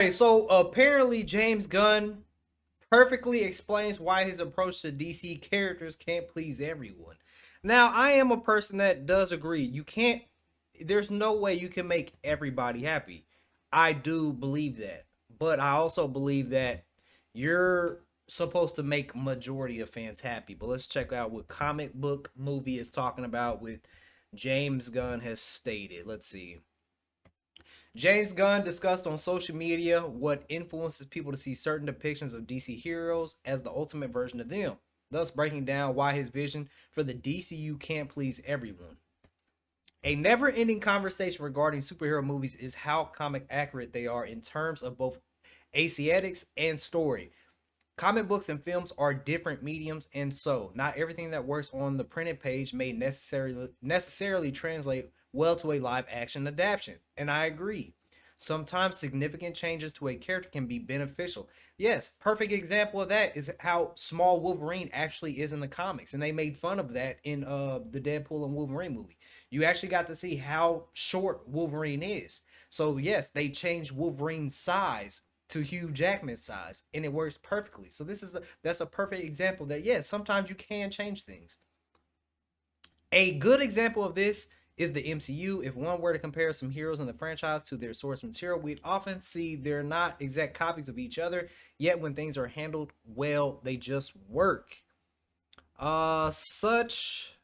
Okay, so apparently James Gunn perfectly explains why his approach to DC characters can't please everyone. Now, I am a person that does agree. You can't there's no way you can make everybody happy. I do believe that. But I also believe that you're supposed to make majority of fans happy. But let's check out what comic book movie is talking about with James Gunn has stated. Let's see. James Gunn discussed on social media what influences people to see certain depictions of DC heroes as the ultimate version of them, thus breaking down why his vision for the DCU can't please everyone. A never ending conversation regarding superhero movies is how comic accurate they are in terms of both aesthetics and story. Comic books and films are different mediums, and so not everything that works on the printed page may necessarily translate well to a live action adaptation. And I agree. Sometimes significant changes to a character can be beneficial. Yes, perfect example of that is how small Wolverine actually is in the comics, and they made fun of that in the Deadpool and Wolverine movie. You actually got to see how short Wolverine is. So yes, they changed Wolverine's size to Hugh Jackman's size, and it works perfectly. So that's a perfect example that yes, sometimes you can change things. A good example of this is the MCU. If one were to compare some heroes in the franchise to their source material, we'd often see they're not exact copies of each other, yet when things are handled well, they just work. Such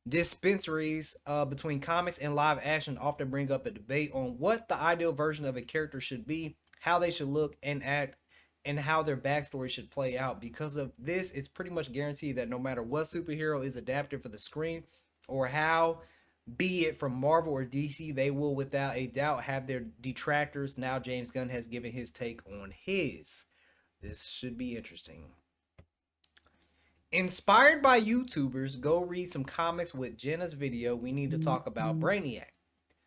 dispensaries between comics and live action often bring up a debate on what the ideal version of a character should be, how they should look and act, and how their backstory should play out. Because of this, it's pretty much guaranteed that no matter what superhero is adapted for the screen or how, be it from Marvel or DC, they will without a doubt have their detractors. Now, James Gunn has given his take on his. This should be interesting. Inspired by YouTubers, go read some comics with Jenna's video. We need to talk about Brainiac.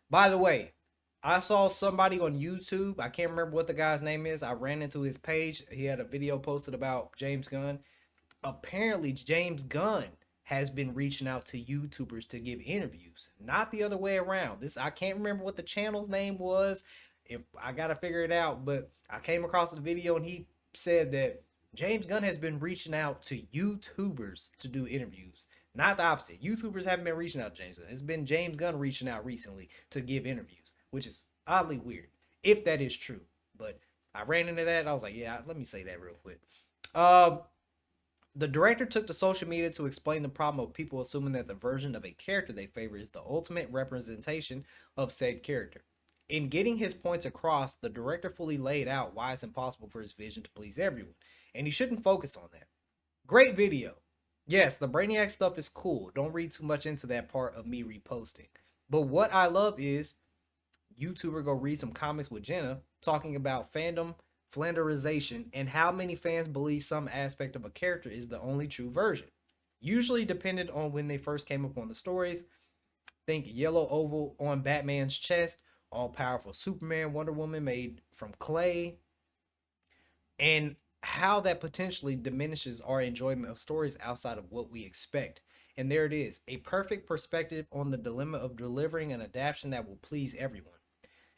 By the way, I saw somebody on YouTube. I can't remember what the guy's name is. I ran into his page. He had a video posted about James Gunn. Apparently, James Gunn has been reaching out to YouTubers to give interviews, not the other way around. This I can't remember what the channel's name was. If I gotta figure it out, but I came across the video and he said that James Gunn has been reaching out to YouTubers to do interviews. Not the opposite. YouTubers haven't been reaching out to James Gunn. It's been James Gunn reaching out recently to give interviews, which is oddly weird, if that is true. But I ran into that. I was like, yeah, let me say that real quick. Um, the director took to social media to explain the problem of people assuming that the version of a character they favor is the ultimate representation of said character. In getting his points across, the director fully laid out why it's impossible for his vision to please everyone, and he shouldn't focus on that. Great video. Yes, the Brainiac stuff is cool. Don't read too much into that part of me reposting. But what I love is YouTuber go read some comments with Jenna talking about fandom flanderization and how many fans believe some aspect of a character is the only true version. Usually dependent on when they first came up on the stories. Think yellow oval on Batman's chest, all powerful Superman, Wonder Woman made from clay, and how that potentially diminishes our enjoyment of stories outside of what we expect. And there it is, a perfect perspective on the dilemma of delivering an adaptation that will please everyone.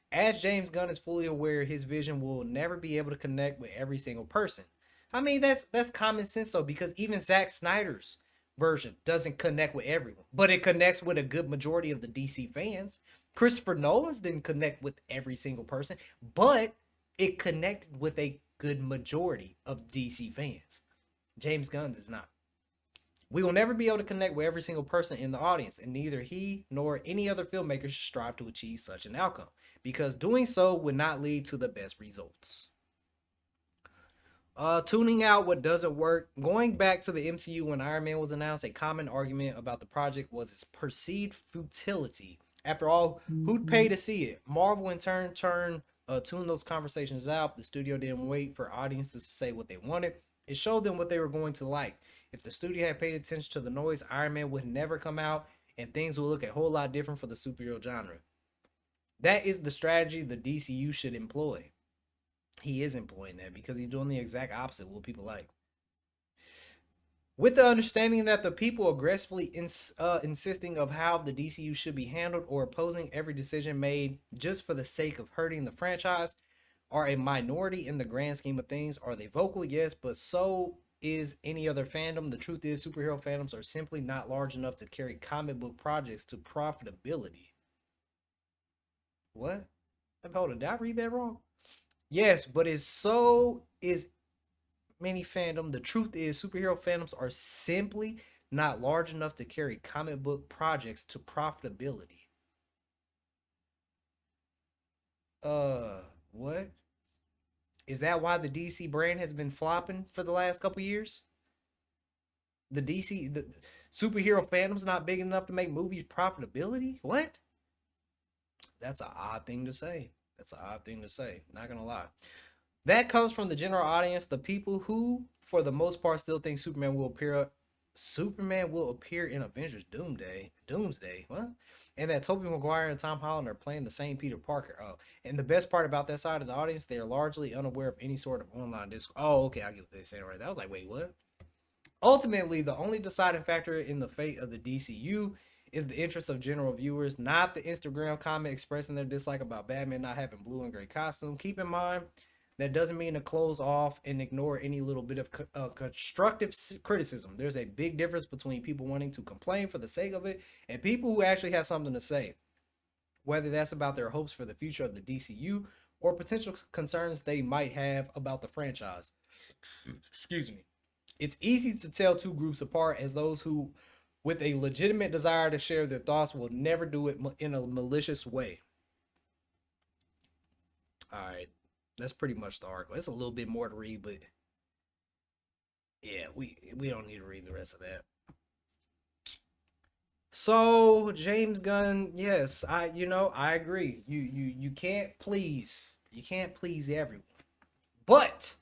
As James Gunn is fully aware, his vision will never be able to connect with every single person. I mean, that's common sense though, because even Zack Snyder's version doesn't connect with everyone, but it connects with a good majority of the DC fans. Christopher Nolan's didn't connect with every single person, but it connected with a good majority of DC fans. James Gunn does not. We will never be able to connect with every single person in the audience, and neither he nor any other filmmaker should strive to achieve such an outcome, because doing so would not lead to the best results. Tuning out what doesn't work. Going back to the MCU when Iron Man was announced, a common argument about the project was its perceived futility. After all, who'd pay to see it? Marvel in turn tuned those conversations out. The studio didn't wait for audiences to say what they wanted. It showed them what they were going to like. If the studio had paid attention to the noise, Iron Man would never come out, and things would look a whole lot different for the superhero genre. That is the strategy the DCU should employ. He is employing that because he's doing the exact opposite of what people like. With the understanding that the people aggressively insisting of how the DCU should be handled or opposing every decision made just for the sake of hurting the franchise, are a minority in the grand scheme of things. Are they vocal? Yes, but so is any other fandom. The truth is, superhero fandoms are simply not large enough to carry comic book projects to profitability. What? Hold on, did I read that wrong? Yes, but it's so is many fandom. The truth is, superhero fandoms are simply not large enough to carry comic book projects to profitability. What? Is that why the DC brand has been flopping for the last couple years? The superhero fandom's not big enough to make movies profitability? What? That's an odd thing to say. That's an odd thing to say. Not gonna lie. That comes from the general audience, the people who, for the most part, still think Superman will appear. Superman will appear in Avengers Doomsday. What? And that Tobey Maguire and Tom Holland are playing the same Peter Parker. Oh, and the best part about that side of the audience, they are largely unaware of any sort of online disc. Oh, okay, I get what they're saying right. That was like, wait, what? Ultimately, the only deciding factor in the fate of the DCU is the interest of general viewers, not the Instagram comment expressing their dislike about Batman not having blue and gray costume. Keep in mind, that doesn't mean to close off and ignore any little bit of constructive criticism. There's a big difference between people wanting to complain for the sake of it and people who actually have something to say, whether that's about their hopes for the future of the DCU or potential concerns they might have about the franchise. Excuse me. It's easy to tell two groups apart as those who, with a legitimate desire to share their thoughts, will never do it in a malicious way. All right, that's pretty much the article. It's a little bit more to read, but yeah, we don't need to read the rest of that. So James Gunn, yes, I agree. You can't please everyone, but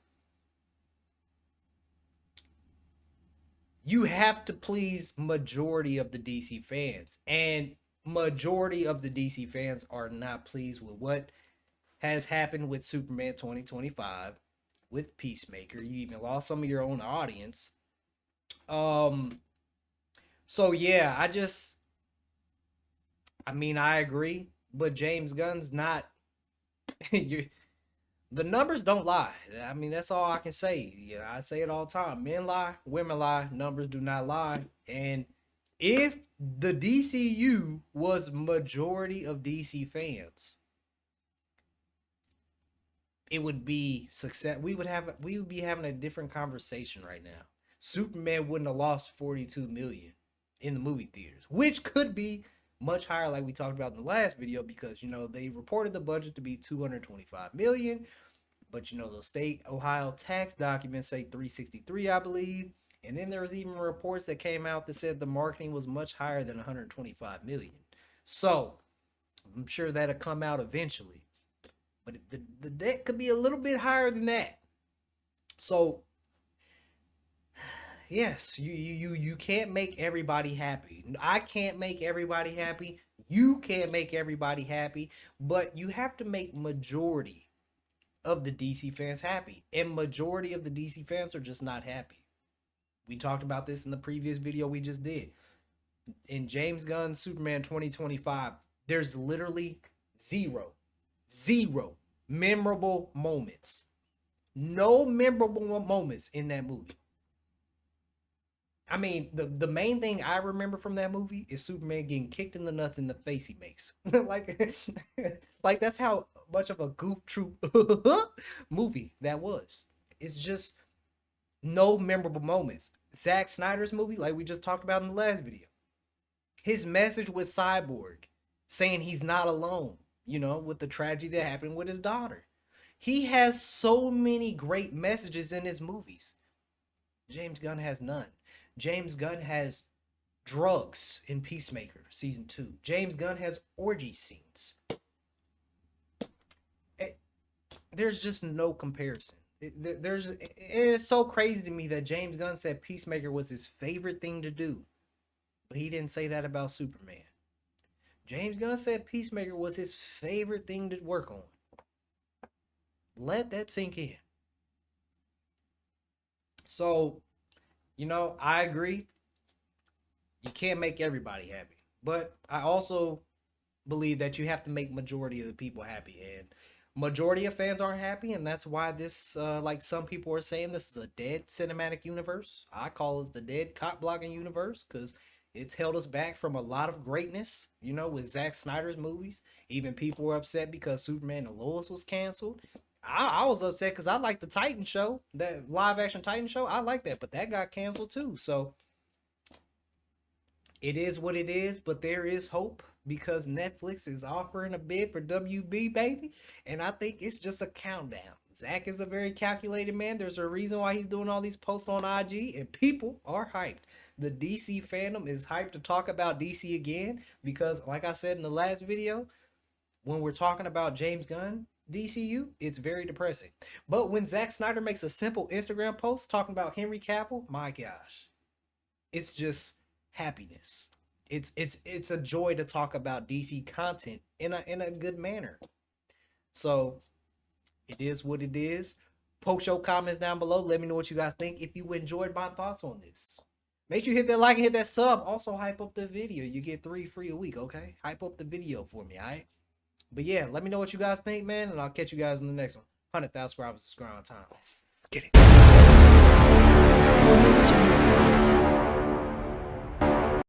you have to please majority of the DC fans, and majority of the DC fans are not pleased with what has happened with Superman 2025, with Peacemaker. You even lost some of your own audience. Um, so yeah, I mean, I agree, but James Gunn's not. you, the numbers don't lie. I mean, that's all I can say. Yeah, I say it all the time. Men lie, women lie, numbers do not lie. And if the DCU was majority of DC fans, it would be success. We would be having a different conversation right now. Superman wouldn't have lost 42 million in the movie theaters, which could be much higher, like we talked about in the last video, because they reported the budget to be 225 million, but those state Ohio tax documents say 363, I believe. And then there was even reports that came out that said the marketing was much higher than 125 million. So I'm sure that'll come out eventually, but the debt could be a little bit higher than that. So yes, you can't make everybody happy. I can't make everybody happy. You can't make everybody happy, but you have to make majority of the DC fans happy. And majority of the DC fans are just not happy. We talked about this in the previous video we just did. In James Gunn's Superman 2025, there's literally zero memorable moments. No memorable moments in that movie. I mean, the main thing I remember from that movie is Superman getting kicked in the nuts in the face he makes. like, like that's how much of a goof troop movie that was. It's just no memorable moments. Zack Snyder's movie, like we just talked about in the last video, his message with Cyborg, saying he's not alone, with the tragedy that happened with his daughter. He has so many great messages in his movies. James Gunn has none. James Gunn has drugs in Peacemaker season 2. James Gunn has orgy scenes. There's just no comparison. It's so crazy to me that James Gunn said Peacemaker was his favorite thing to do, but he didn't say that about Superman. James Gunn said Peacemaker was his favorite thing to work on. Let that sink in. So, I agree. You can't make everybody happy. But I also believe that you have to make majority of the people happy. And Majority of fans aren't happy, and that's why this, like some people are saying, this is a dead cinematic universe. I call it the dead cop blocking universe because it's held us back from a lot of greatness. You know, with Zack Snyder's movies, even people were upset because Superman and Lois was canceled. I was upset because I like the Titan show, that live action Titan show. I like that, but that got canceled too. So it is what it is, but there is hope because Netflix is offering a bid for WB, baby. And I think it's just a countdown. Zach is a very calculated man. There's a reason why he's doing all these posts on IG, and people are hyped. The DC fandom is hyped to talk about DC again because, like I said in the last video, when we're talking about James Gunn, DCU, it's very depressing. But when Zack Snyder makes a simple Instagram post talking about Henry Cavill, my gosh, it's just happiness. It's a joy to talk about DC content in a good manner. So it is what it is. Post your comments down below. Let me know what you guys think. If you enjoyed my thoughts on this, make sure you hit that like and hit that sub. Also hype up the video. You get 3 free a week. Okay, hype up the video for me. All right. But yeah, let me know what you guys think, man, and I'll catch you guys in the next one. 100,000 subscribers is ground time. Let's get it.